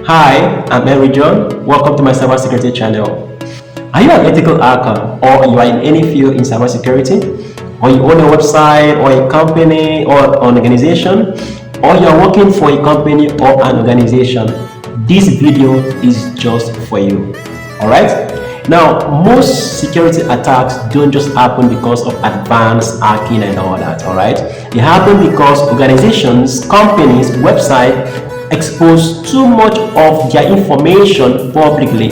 Hi, I'm Henry John. Welcome to my cybersecurity channel. Are you an ethical hacker or you are in any field in cybersecurity? Or you own a website or a company or an organization? Or you are working for a company or an organization? This video is just for you. Alright? Now, most security attacks don't just happen because of advanced hacking and all that, alright? They happen because organizations, companies, websites expose too much of their information publicly.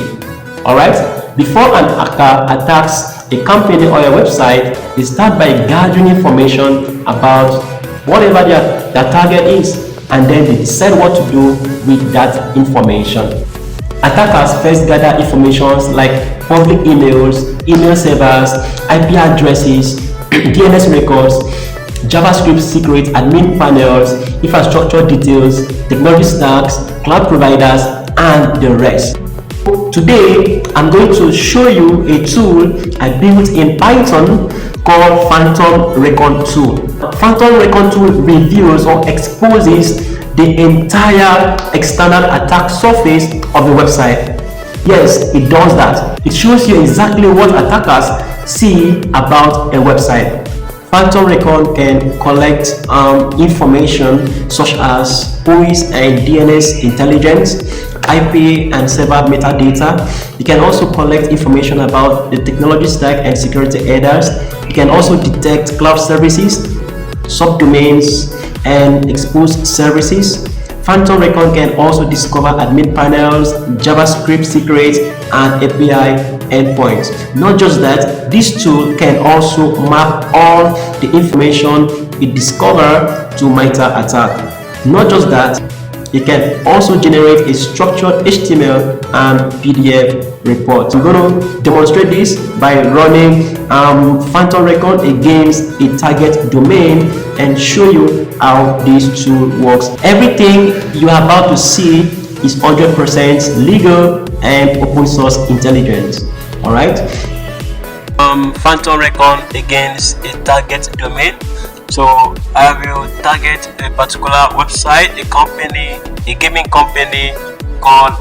Alright? Before an hacker attacks a company or a website, they start by gathering information about whatever their target is, and then they decide what to do with that information. Attackers first gather information like public emails, email servers, IP addresses, DNS records, JavaScript secrets, admin panels, infrastructure details, technology stacks, cloud providers, and the rest. Today, I'm going to show you a tool I built in Python called PhantomRecon tool. PhantomRecon tool reveals or exposes the entire external attack surface of the website. Yes, it does that. It shows you exactly what attackers see about a website. PhantomRecon can collect information such as WHOIS and DNS intelligence, IP and server metadata. You can also collect information about the technology stack and security headers. You can also detect cloud services, subdomains, and exposed services. PhantomRecon can also discover admin panels, JavaScript secrets, and API endpoints. Not just that, this tool can also map all the information it discovers to MITRE ATT&CK. Not just that, it can also generate a structured HTML and PDF report. I'm going to demonstrate this by running PhantomRecon against a target domain and show you how this tool works. Everything you are about to see is 100% legal and open source intelligence. All right. PhantomRecon against a target domain. So I will target a particular website, a company, a gaming company called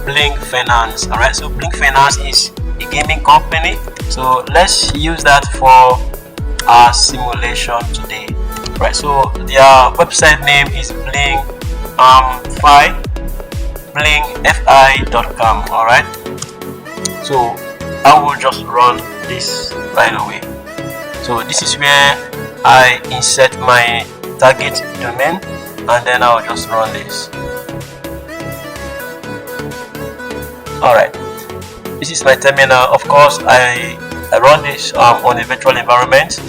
Blink Finance. Alright, so Blink Finance is a gaming company. So let's use that for our simulation today. Right, so their website name is blinkfi.com. Alright, so I will just run this right away. So this is where I insert my target domain, and then I'll just run this. Alright, this is my terminal. Of course, I run this on a virtual environment.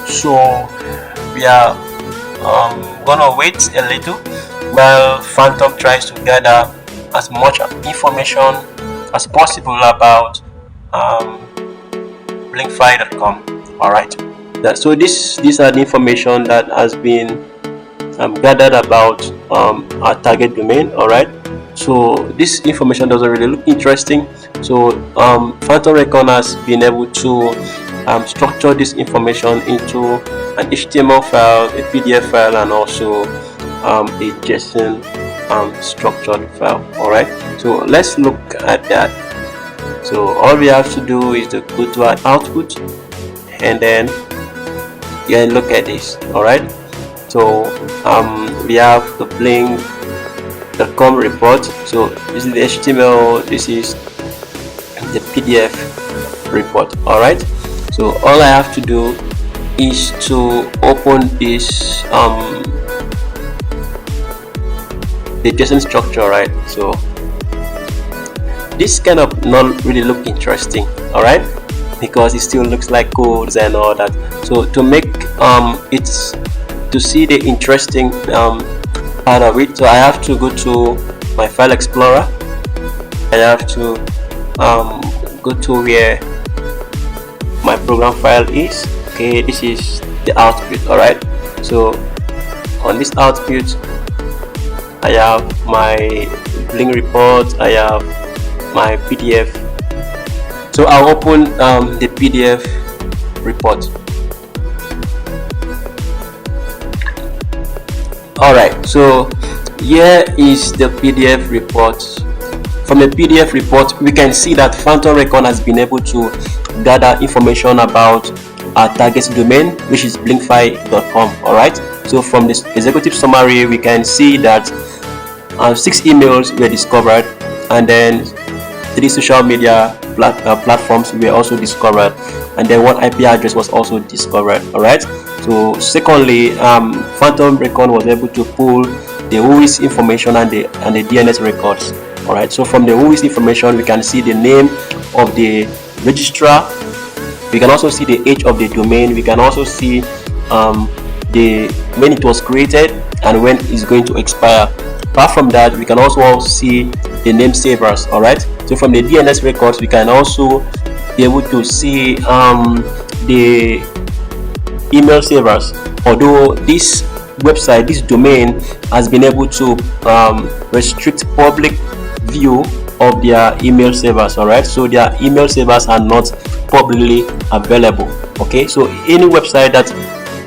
So we are gonna wait a little while Phantom tries to gather as much information as possible about blinkfi.com. Alright. So these are the information that has been gathered about our target domain. Alright, so this information doesn't really look interesting. So PhantomRecon has been able to structure this information into an HTML file, a PDF file, and also a JSON structured file. Alright, so let's look at that. So all we have to do is to go to our output, and then look at this. Alright, so we have the blink.com report. So this is the HTML, this is the PDF report. Alright, so all I have to do is to open this the JSON structure. Right, so this kind of not really look interesting, alright, because it still looks like codes and all that. So to make to see the interesting part of it, so I have to go to my file explorer, and I have to go to where my program file is. Okay, this is the output. Alright, so on this output I have my Blink report, I have my PDF. So I'll open the PDF report. Alright, so here is the PDF report. From the PDF report, we can see that PhantomRecon has been able to gather information about our target domain, which is blinkfy.com. all right, so from this executive summary, we can see that 6 emails were discovered, and then 3 social media platforms were also discovered, and then 1 IP address was also discovered. all right, so secondly, PhantomRecon was able to pull the WHOIS information and the DNS records. all right, so from the WHOIS information, we can see the name of the registrar, we can also see the age of the domain, we can also see when it was created and when it's going to expire. Apart from that, we can also see the name savers. all right, so from the DNS records, we can also be able to see the email savers, although this website, this domain, has been able to restrict public view of their email servers. all right, so their email servers are not publicly available. Okay, so any website that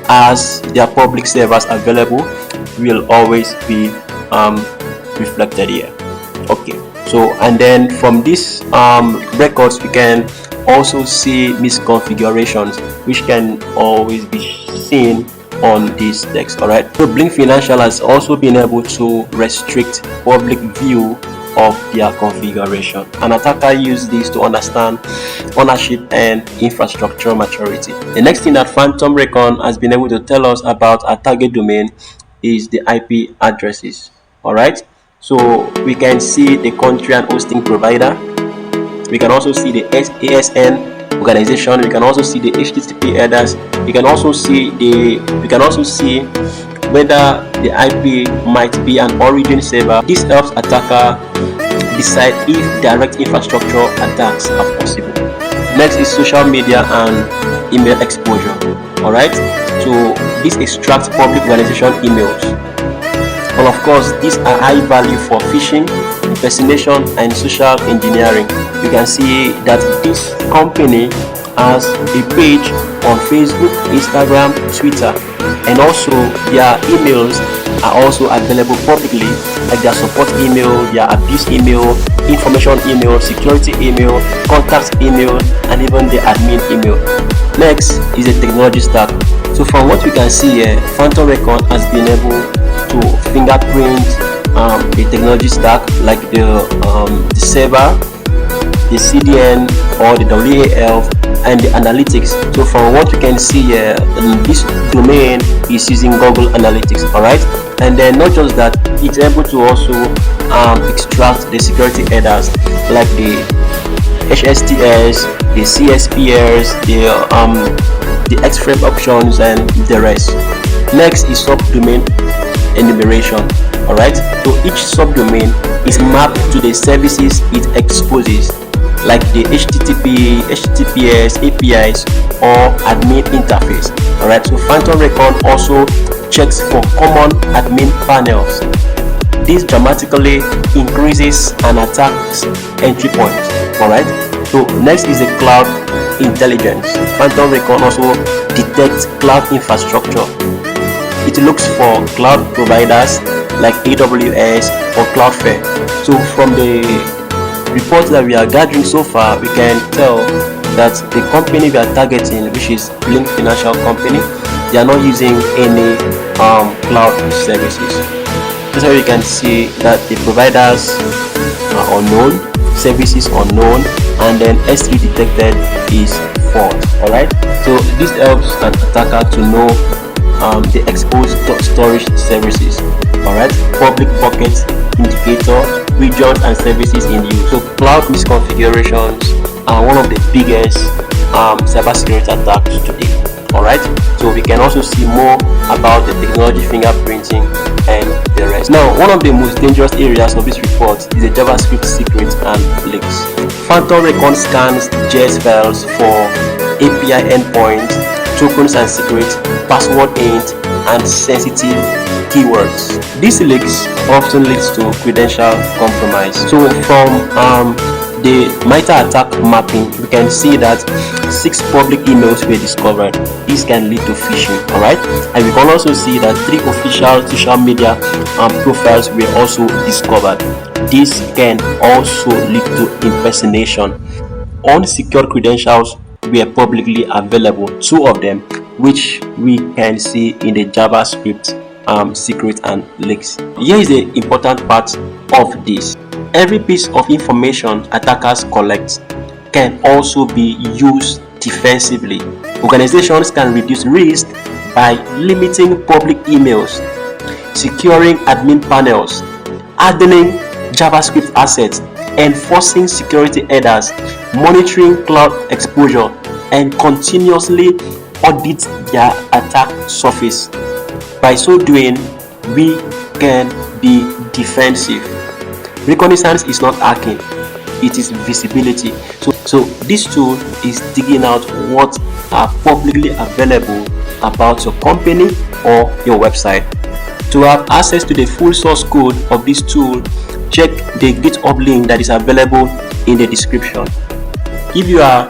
has their public servers available will always be reflected here. Okay, so and then from these records, we can also see misconfigurations, which can always be seen on this text. all right, so Blink Financial has also been able to restrict public view of their configuration. An attacker used this to understand ownership and infrastructure maturity. The next thing that PhantomRecon has been able to tell us about our target domain is the IP addresses. all right, so we can see the country and hosting provider, we can also see the ASN organization, we can also see the HTTP headers, we can also see whether the IP might be an origin server. This helps attacker decide if direct infrastructure attacks are possible. Next is social media and email exposure. all right, so this extracts public organization emails, and of course these are high value for phishing, impersonation, and social engineering. You can see that this company has a page on Facebook, Instagram, Twitter, and also their emails are also available publicly, like their support email, their abuse email, information email, security email, contact email, and even the admin email. Next is the technology stack. So from what we can see here, PhantomRecon has been able to fingerprint the technology stack, like the server, the CDN or the WAL, and the analytics. So from what we can see here, this domain is using Google Analytics. all right, and then not just that, it's able to also extract the security headers, like the HSTS, the CSPS, the X-frame options, and the rest. Next is subdomain enumeration. all right, so each subdomain is mapped to the services it exposes, like the HTTP, HTTPS, APIs, or admin interface. all right, so PhantomRecon also checks for common admin panels. This dramatically increases an attack's entry point. all right, so next is the cloud intelligence. PhantomRecon also detects cloud infrastructure. It looks for cloud providers like AWS or Cloudflare. So from the reports that we are gathering so far, we can tell that the company we are targeting, which is Blink Financial Company, they are not using any cloud services. That's why we can see that the providers are unknown, services unknown, and then S3 detected is false. all right, so this helps an attacker to know the exposed storage services. all right, public bucket indicator, regions, and services in use. So cloud misconfigurations are one of the biggest cybersecurity attacks today. all right, so we can also see more about the technology fingerprinting and the rest. Now, one of the most dangerous areas of this report is the JavaScript secrets and leaks. PhantomRecon scans JS files for API endpoints, tokens and secrets, password hint, and sensitive keywords. These leaks often leads to credential compromise. So from the MITRE attack mapping, we can see that 6 public emails were discovered. This can lead to phishing, alright? And we can also see that 3 official social media profiles were also discovered. This can also lead to impersonation. Unsecured credentials were publicly available, 2 of them, which we can see in the JavaScript secret and leaks. Here is the important part of this. Every piece of information attackers collect can also be used defensively. Organizations can reduce risk by limiting public emails, securing admin panels, hardening JavaScript assets, enforcing security headers, monitoring cloud exposure, and continuously audit their attack surface. By so doing, we can be defensive. Reconnaissance is not hacking, it is visibility. So this tool is digging out what are publicly available about your company or your website. To have access to the full source code of this tool, check the GitHub link that is available in the description. If you are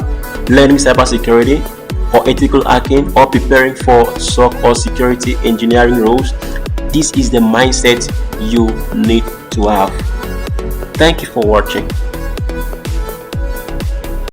learning cybersecurity or ethical hacking or preparing for SOC or security engineering roles, this is the mindset you need to have. Thank you for watching.